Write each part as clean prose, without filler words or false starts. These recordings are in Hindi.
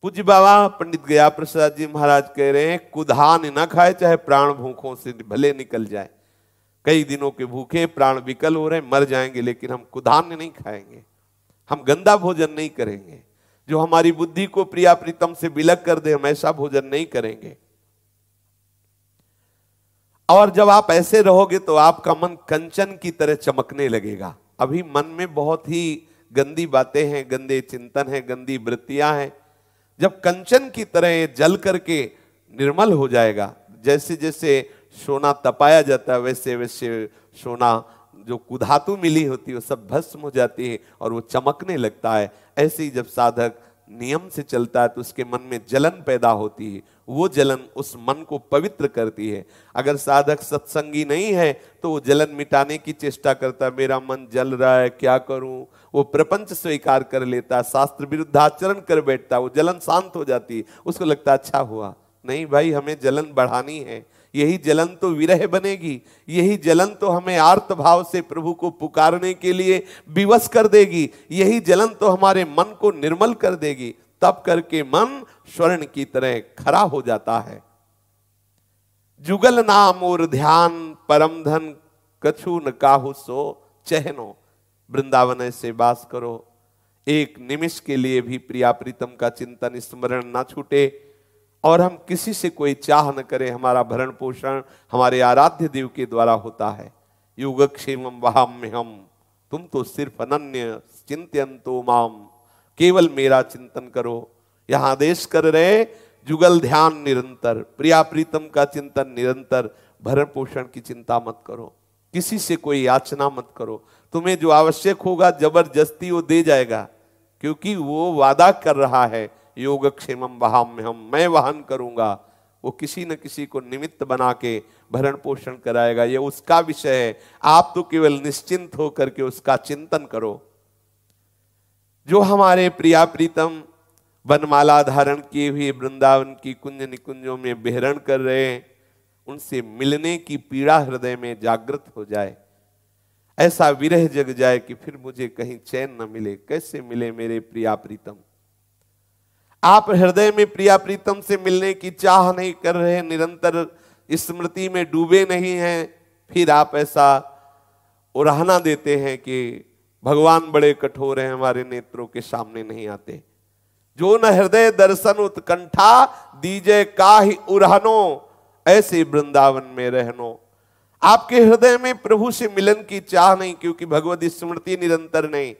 पूज्य बाबा पंडित गया प्रसाद जी महाराज कह रहे हैं, कुधान न खाए चाहे प्राण भूखों से भले निकल जाए। कई दिनों के भूखे, प्राण विकल हो रहे, मर जाएंगे, लेकिन हम कुधान्य नहीं खाएंगे, हम गंदा भोजन नहीं करेंगे, जो हमारी बुद्धि को प्रिया प्रीतम से विलग कर दे, हम ऐसा भोजन नहीं करेंगे। और जब आप ऐसे रहोगे तो आपका मन कंचन की तरह चमकने लगेगा। अभी मन में बहुत ही गंदी बातें हैं, गंदे चिंतन हैं, गंदी वृत्तियां हैं। जब कंचन की तरह जल करके निर्मल हो जाएगा, जैसे जैसे सोना तपाया जाता है वैसे वैसे सोना जो कुधातु मिली होती है वो सब भस्म हो जाती है और वो चमकने लगता है। ऐसे ही जब साधक नियम से चलता है तो उसके मन में जलन पैदा होती है, वो जलन उस मन को पवित्र करती है। अगर साधक सत्संगी नहीं है तो वो जलन मिटाने की चेष्टा करता है, मेरा मन जल रहा है क्या करूं, वो प्रपंच स्वीकार कर लेता है, शास्त्र विरुद्ध आचरण कर बैठता है, वो जलन शांत हो जाती है, उसको लगता है अच्छा हुआ। नहीं भाई, हमें जलन बढ़ानी है, यही जलन तो विरह बनेगी, यही जलन तो हमें आर्त भाव से प्रभु को पुकारने के लिए विवश कर देगी, यही जलन तो हमारे मन को निर्मल कर देगी। तब करके मन स्वर्ण की तरह खरा हो जाता है। जुगल नाम और ध्यान परम धन कछु न काहू सो चहनो। वृंदावन से वास करो, एक निमिष के लिए भी प्रिया प्रीतम का चिंतन स्मरण ना छूटे और हम किसी से कोई चाह न करें। हमारा भरण पोषण हमारे आराध्य देव के द्वारा होता है। योगक्षेमम वहाम्यहम, तुम तो सिर्फ अनन्य चिंत्यंतो माम, केवल मेरा चिंतन करो। यहां आदेश कर रहे जुगल ध्यान निरंतर, प्रिया प्रीतम का चिंतन निरंतर, भरण पोषण की चिंता मत करो, किसी से कोई याचना मत करो। तुम्हें जो आवश्यक होगा जबरदस्ती वो दे जाएगा, क्योंकि वो वादा कर रहा है योगक्षेमम वहाम्यहम, मैं वहन करूंगा। वो किसी न किसी को निमित्त बना के भरण पोषण कराएगा, ये उसका विषय है। आप तो केवल निश्चिंत होकर के उसका चिंतन करो। जो हमारे प्रिया प्रीतम वनमाला धारण किए हुए वृंदावन की कुंज निकुंजों में विहरण कर रहे हैं, उनसे मिलने की पीड़ा हृदय में जागृत हो जाए, ऐसा विरह जग जाए कि फिर मुझे कहीं चैन न मिले। कैसे मिले मेरे प्रिया प्रीतम? आप हृदय में प्रिया प्रीतम से मिलने की चाह नहीं कर रहे, निरंतर स्मृति में डूबे नहीं हैं, फिर आप ऐसा उराहना देते हैं कि भगवान बड़े कठोर हैं, हमारे नेत्रों के सामने नहीं आते। जो न हृदय दर्शन उत्कंठा दीजे काहि उरहनो, ऐसे वृंदावन में रहनो। आपके हृदय में प्रभु से मिलन की चाह नहीं, क्योंकि भगवत स्मृति निरंतर नहीं,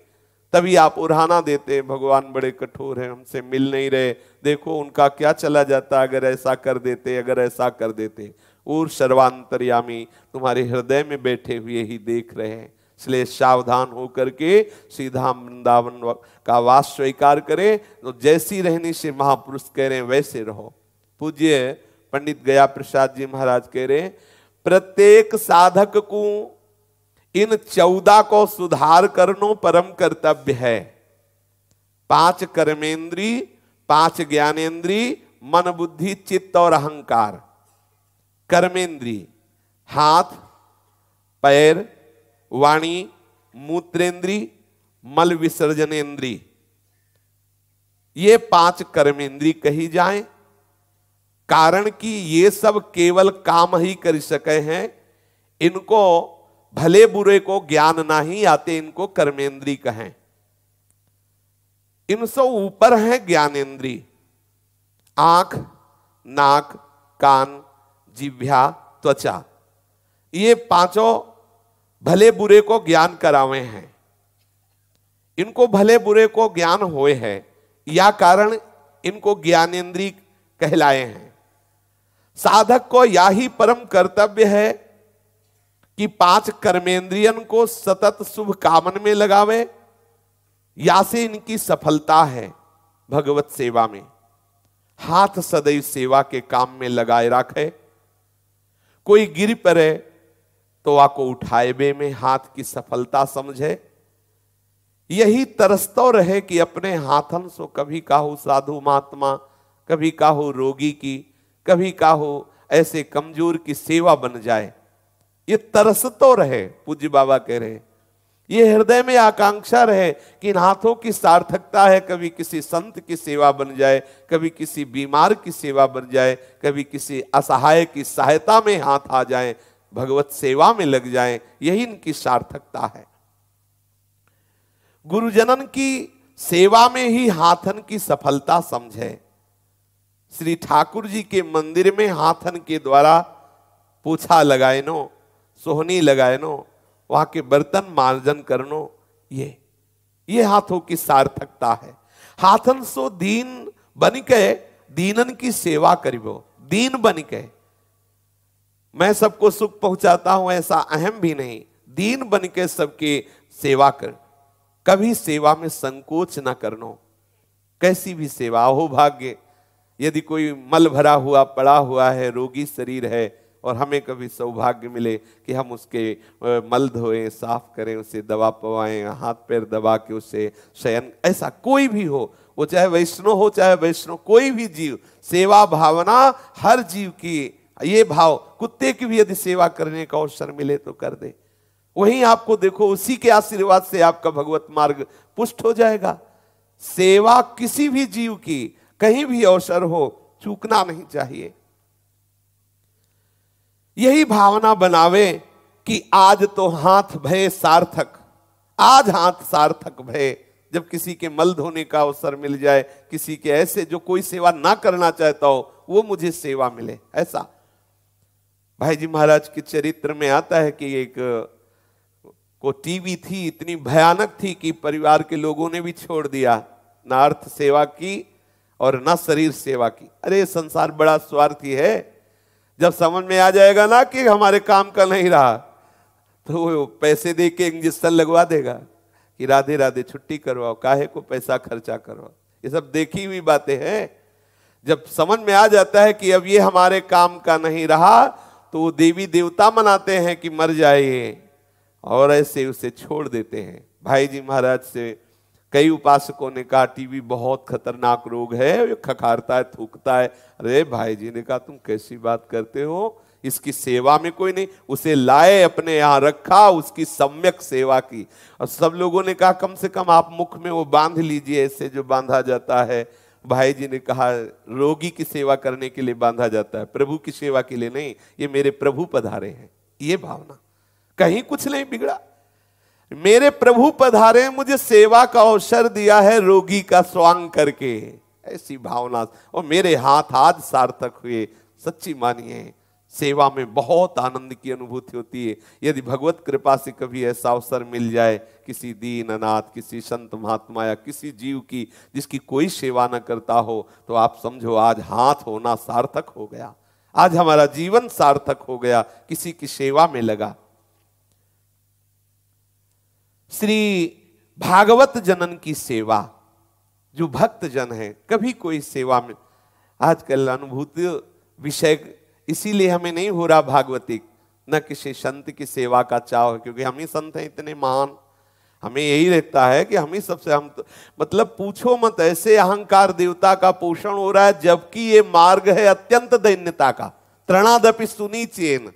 तभी आप उराहना देते भगवान बड़े कठोर हैं, हमसे मिल नहीं रहे, देखो उनका क्या चला जाता अगर ऐसा कर देते, अगर ऐसा कर देते। और सर्वांतर्यामी तुम्हारे हृदय में बैठे हुए ही देख रहे हैं। इसलिए सावधान होकर के सीधा वृंदावन का वास स्वीकार करें। तो जैसी रहने से महापुरुष कह रहे हैं वैसे रहो। पूज्य पंडित गया प्रसाद जी महाराज कह रहे हैं, प्रत्येक साधक को इन 14 को सुधार करनो परम कर्तव्य है। 5 कर्मेंद्री, 5 ज्ञानेंद्री, मन बुद्धि चित्त और अहंकार। कर्मेंद्री हाथ पैर वाणी मूत्रेंद्री मल विसर्जनेन्द्री, ये 5 कर्मेंद्री कही जाएं। कारण कि ये सब केवल काम ही कर सके हैं, इनको भले बुरे को ज्ञान ना ही आते, इनको कर्मेंद्री कहें। इनसे ऊपर है ज्ञानेंद्री, आंख नाक कान जिह्वा त्वचा, ये 5 भले बुरे को ज्ञान करावे हैं। इनको भले बुरे को ज्ञान होए है, या कारण इनको ज्ञानेंद्री कहलाए हैं। साधक को या ही परम कर्तव्य है कि 5 कर्मेंद्रियन को सतत शुभ कामन में लगावे, या से इनकी सफलता है भगवत सेवा में। हाथ सदैव सेवा के काम में लगाए रखे। कोई गिर पड़े तो आको उठाए बे में हाथ की सफलता समझे। यही तरसतो रहे कि अपने हाथन सो कभी काहू साधु महात्मा, कभी काहू रोगी की, कभी काहू ऐसे कमजोर की सेवा बन जाए, ये तरसतो रहे। पूज्य बाबा कह रहे ये हृदय में आकांक्षा रहे कि इन हाथों की सार्थकता है, कभी किसी संत की सेवा बन जाए, कभी किसी बीमार की सेवा बन जाए, कभी किसी असहाय की सहायता में हाथ आ जाए, भगवत सेवा में लग जाए, यही इनकी सार्थकता है। गुरुजनन की सेवा में ही हाथन की सफलता समझे। श्री ठाकुर जी के मंदिर में हाथन के द्वारा पूछा लगाए नो, सोहनी लगाए नो, वहां के बर्तन मार्जन करनो, ये हाथों की सार्थकता है। हाथन सो दीन बन के दीनन की सेवा करिबो, दीन बन के। मैं सबको सुख पहुंचाता हूं ऐसा अहम भी नहीं, दीन बन के सबकी सेवा कर, कभी सेवा में संकोच ना करनो। कैसी भी सेवा हो भाग्य, यदि कोई मल भरा हुआ पड़ा हुआ है, रोगी शरीर है, और हमें कभी सौभाग्य मिले कि हम उसके मल धोएं, साफ करें, उसे दवा पवाएं, हाथ पैर दबा के उसे शयन, ऐसा कोई भी हो, वो चाहे वैष्णव हो चाहे वैष्णव, कोई भी जीव, सेवा भावना हर जीव की, ये भाव, कुत्ते की भी यदि सेवा करने का अवसर मिले तो कर दे। वहीं आपको देखो, उसी के आशीर्वाद से आपका भगवत मार्ग पुष्ट हो जाएगा। सेवा किसी भी जीव की कहीं भी अवसर हो चूकना नहीं चाहिए। यही भावना बनावे कि आज तो हाथ भय सार्थक, आज हाथ सार्थक भय। जब किसी के मल धोने का अवसर मिल जाए, किसी के ऐसे जो कोई सेवा ना करना चाहता हो, वो मुझे सेवा मिले, ऐसा। भाई जी महाराज के चरित्र में आता है कि एक को टीबी थी, इतनी भयानक थी कि परिवार के लोगों ने भी छोड़ दिया, ना अर्थ सेवा की और ना शरीर सेवा की। अरे संसार बड़ा स्वार्थी है, जब समझ में आ जाएगा ना कि हमारे काम का नहीं रहा, तो वो पैसे दे के इंजेक्शन लगवा देगा कि राधे राधे छुट्टी करवाओ, काहे को पैसा खर्चा करवाओ। ये सब देखी हुई बातें हैं। जब समझ में आ जाता है कि अब ये हमारे काम का नहीं रहा, तो वो देवी देवता मनाते हैं कि मर जाए, और ऐसे उसे छोड़ देते हैं। भाई जी महाराज से कई उपासकों ने कहा टीबी बहुत खतरनाक रोग है, ये खखारता है, थूकता है। अरे भाई जी ने कहा तुम कैसी बात करते हो, इसकी सेवा में कोई नहीं। उसे लाए, अपने यहाँ रखा, उसकी सम्यक सेवा की। और सब लोगों ने कहा कम से कम आप मुख में वो बांध लीजिए, ऐसे जो बांधा जाता है। भाई जी ने कहा रोगी की सेवा करने के लिए बांधा जाता है, प्रभु की सेवा के लिए नहीं। ये मेरे प्रभु पधारे हैं, ये भावना, कहीं कुछ नहीं बिगड़ा। मेरे प्रभु पधारे, मुझे सेवा का अवसर दिया है रोगी का स्वांग करके, ऐसी भावना। और मेरे हाथ आज सार्थक हुए। सच्ची मानिए, सेवा में बहुत आनंद की अनुभूति होती है। यदि भगवत कृपा से कभी ऐसा अवसर मिल जाए, किसी दीन अनाथ, किसी संत महात्मा या किसी जीव की जिसकी कोई सेवा न करता हो, तो आप समझो आज हाथ होना सार्थक हो गया, आज हमारा जीवन सार्थक हो गया, किसी की सेवा में लगा। श्री भागवत जनन की सेवा, जो भक्त जन है, कभी कोई सेवा में, आजकल अनुभूति विषय इसीलिए हमें नहीं हो रहा भागवतिक, न किसी संत की सेवा का चाव है, क्योंकि हम ही संत हैं इतने महान। हमें यही रहता है कि हम ही सबसे, हम तो, मतलब पूछो मत, ऐसे अहंकार देवता का पोषण हो रहा है, जबकि ये मार्ग है अत्यंत दैन्यता का। तृणादपि सुनीचेन,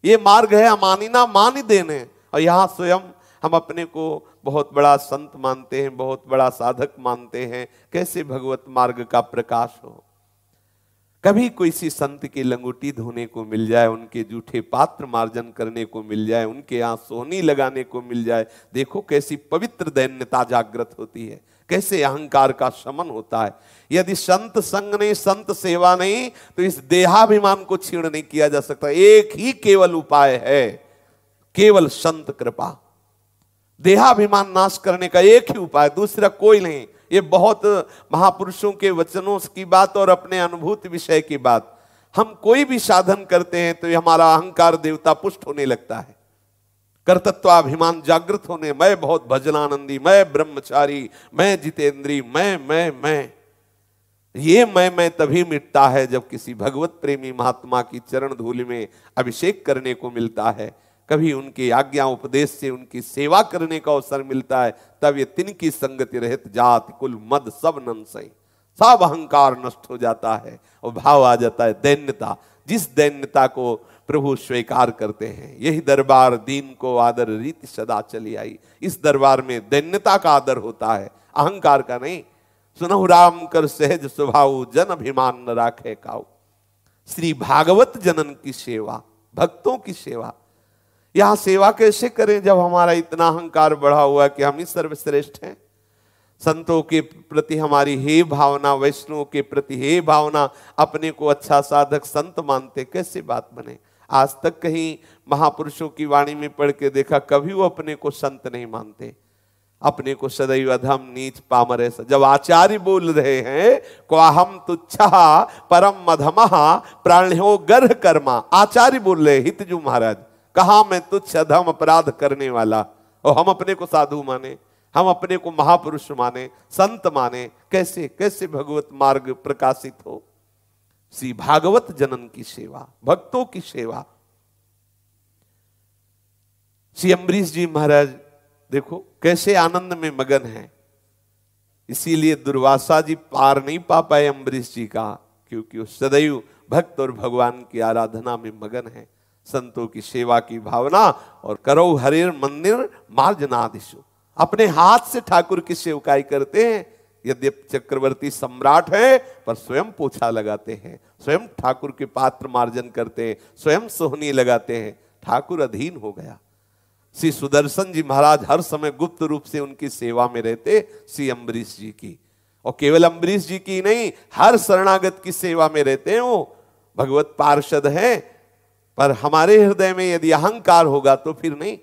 ये मार्ग है अमानिना मान देने। और यहाँ स्वयं हम अपने को बहुत बड़ा संत मानते हैं, बहुत बड़ा साधक मानते हैं। कैसे भगवत मार्ग का प्रकाश हो। कभी किसी संत की लंगोटी धोने को मिल जाए, उनके जूठे पात्र मार्जन करने को मिल जाए, उनके यहाँ सोहनी लगाने को मिल जाए, देखो कैसी पवित्र दैन्यता जागृत होती है, कैसे अहंकार का शमन होता है। यदि संत संग नहीं, संत सेवा नहीं, तो इस देहाभिमान को छीण नहीं किया जा सकता। एक ही केवल उपाय है, केवल संत कृपा। देहाभिमान नाश करने का एक ही उपाय, दूसरा कोई नहीं। ये बहुत महापुरुषों के वचनों की बात और अपने अनुभूति विषय की बात। हम कोई भी साधन करते हैं तो ये हमारा अहंकार देवता पुष्ट होने लगता है, कर्तृत्वाभिमान जागृत होने, मैं बहुत भजनानंदी, मैं ब्रह्मचारी, मैं जितेंद्री, मैं। ये मैं तभी मिटता है जब किसी भगवत प्रेमी महात्मा की चरण धूलि में अभिषेक करने को मिलता है, कभी उनकी आज्ञा उपदेश से उनकी सेवा करने का अवसर मिलता है, तब ये तिनकी संगति रहित जात कुल मद सब नंसई, सब अहंकार नष्ट हो जाता है और भाव आ जाता है दैन्यता। जिस दैन्यता को प्रभु स्वीकार करते हैं। यही दरबार दीन को आदर रीति सदा चली आई। इस दरबार में दैन्यता का आदर होता है, अहंकार का नहीं। सुनहु राम कर सहज स्वभाव, जन अभिमान न राखे काऊ। श्री भागवत जनन की सेवा, भक्तों की सेवा। यहां सेवा कैसे करें जब हमारा इतना अहंकार बढ़ा हुआ कि हम ही सर्वश्रेष्ठ हैं। संतों के प्रति हमारी हे भावना, वैष्णव के प्रति हे भावना, अपने को अच्छा साधक संत मानते, कैसे बात बने। आज तक कहीं महापुरुषों की वाणी में पढ़ के देखा, कभी वो अपने को संत नहीं मानते, अपने को सदैव अधम नीच पामर ऐसा। जब आचार्य बोल रहे हैं क्वाहम तुच्छा परम मधमः प्राण्यो गर्ह कर्मा, आचार्य बोल रहे हितजू महाराज, कहा मैं तुच्छ अधम अपराध करने वाला, और हम अपने को साधु माने, हम अपने को महापुरुष माने, संत माने। कैसे कैसे भगवत मार्ग प्रकाशित हो। श्री भागवत जनन की सेवा, भक्तों की सेवा। श्री अम्बरीश जी महाराज देखो कैसे आनंद में मगन है। इसीलिए दुर्वासा जी पार नहीं पा पाए अम्बरीश जी का, क्योंकि वो सदैव भक्त और भगवान की आराधना में मगन है, संतों की सेवा की भावना। और करो हरेर मंदिर मार्जनादिशु, अपने हाथ से ठाकुर की सेवकाई करते हैं। यद्यपि चक्रवर्ती सम्राट है पर स्वयं पोछा लगाते हैं, स्वयं ठाकुर के पात्र मार्जन करते हैं, स्वयं सोहनी लगाते हैं। ठाकुर अधीन हो गया। श्री सुदर्शन जी महाराज हर समय गुप्त रूप से उनकी सेवा में रहते, श्री अम्बरीश जी की। और केवल अम्बरीश जी की नहीं, हर शरणागत की सेवा में रहते हैं। वो भगवत पार्षद हैं, पर हमारे हृदय में यदि अहंकार होगा तो फिर नहीं।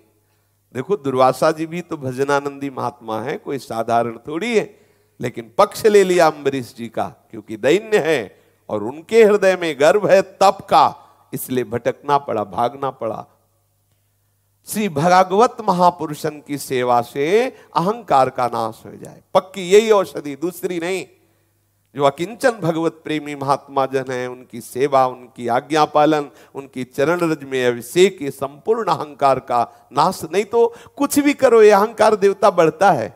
देखो दुर्वासा जी भी तो भजनानंदी महात्मा है, कोई साधारण थोड़ी है। लेकिन पक्ष ले लिया अम्बरीश जी का, क्योंकि दैन्य है और उनके हृदय में गर्व है तप का, इसलिए भटकना पड़ा, भागना पड़ा। श्री भागवत महापुरुषन की सेवा से अहंकार का नाश हो जाए, पक्की यही औषधि, दूसरी नहीं। जो अकिंचन भगवत प्रेमी महात्मा जन है, उनकी सेवा, उनकी आज्ञा पालन, उनकी चरण रज में अभिषेक, ये संपूर्ण अहंकार का नाश। नहीं तो कुछ भी करो ये अहंकार देवता बढ़ता है।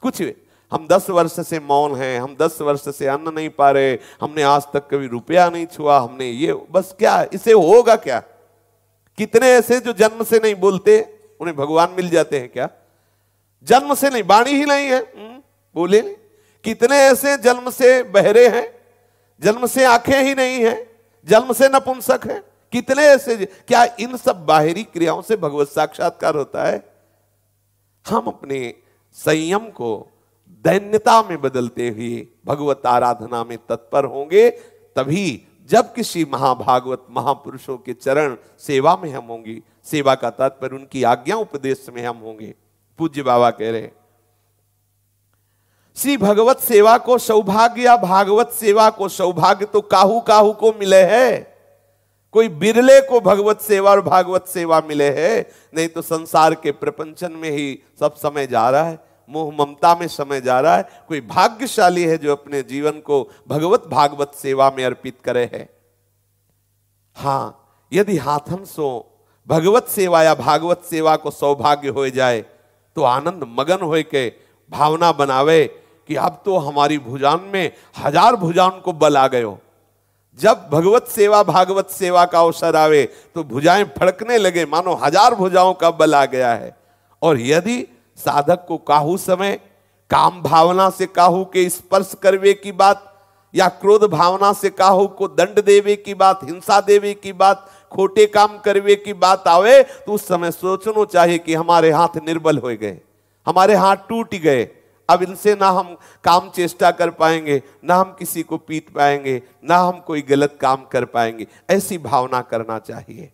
कुछ भी, हम 10 वर्ष से मौन हैं, हम 10 वर्ष से अन्न नहीं पा रहे, हमने आज तक कभी रुपया नहीं छुआ, हमने ये, बस क्या इसे होगा क्या। कितने ऐसे जो जन्म से नहीं बोलते, उन्हें भगवान मिल जाते हैं क्या। जन्म से नहीं, वाणी ही नहीं है, बोले नहीं। कितने ऐसे जन्म से बहरे हैं, जन्म से आंखें ही नहीं हैं, जन्म से नपुंसक हैं। कितने ऐसे, क्या इन सब बाहरी क्रियाओं से भगवत साक्षात्कार होता है। हम अपने संयम को दैन्यता में बदलते हुए भगवत आराधना में तत्पर होंगे, तभी जब किसी महाभागवत महापुरुषों के चरण सेवा में हम होंगे। सेवा का तात्पर्य उनकी आज्ञा उपदेश में हम होंगे। पूज्य बाबा कह रहे, श्री भगवत सेवा को सौभाग्य या भागवत सेवा को सौभाग्य तो काहू काहू को मिले है। कोई बिरले को भगवत सेवा और भागवत सेवा मिले है, नहीं तो संसार के प्रपंचन में ही सब समय जा रहा है, मोह ममता में समय जा रहा है। कोई भाग्यशाली है जो अपने जीवन को भगवत भागवत सेवा में अर्पित करे है। हां, यदि हाथन सो भगवत सेवा या भागवत सेवा को सौभाग्य हो जाए तो आनंद मगन हो के भावना बनावे कि अब तो हमारी भुजान में 1000 भुजान को बल आ गयो। जब भगवत सेवा भागवत सेवा का अवसर आवे तो भुजाएं फड़कने लगे, मानो 1000 भुजाओं का बल आ गया है। और यदि साधक को काहू समय काम भावना से काहू के स्पर्श करवे की बात, या क्रोध भावना से काहू को दंड देवे की बात, हिंसा देवे की बात, खोटे काम करवे की बात आवे, तो उस समय सोचना चाहिए कि हमारे हाथ निर्बल हो गए, हमारे हाथ टूट गए। अब इनसे ना हम काम चेष्टा कर पाएंगे, ना हम किसी को पीट पाएंगे, ना हम कोई गलत काम कर पाएंगे। ऐसी भावना करना चाहिए।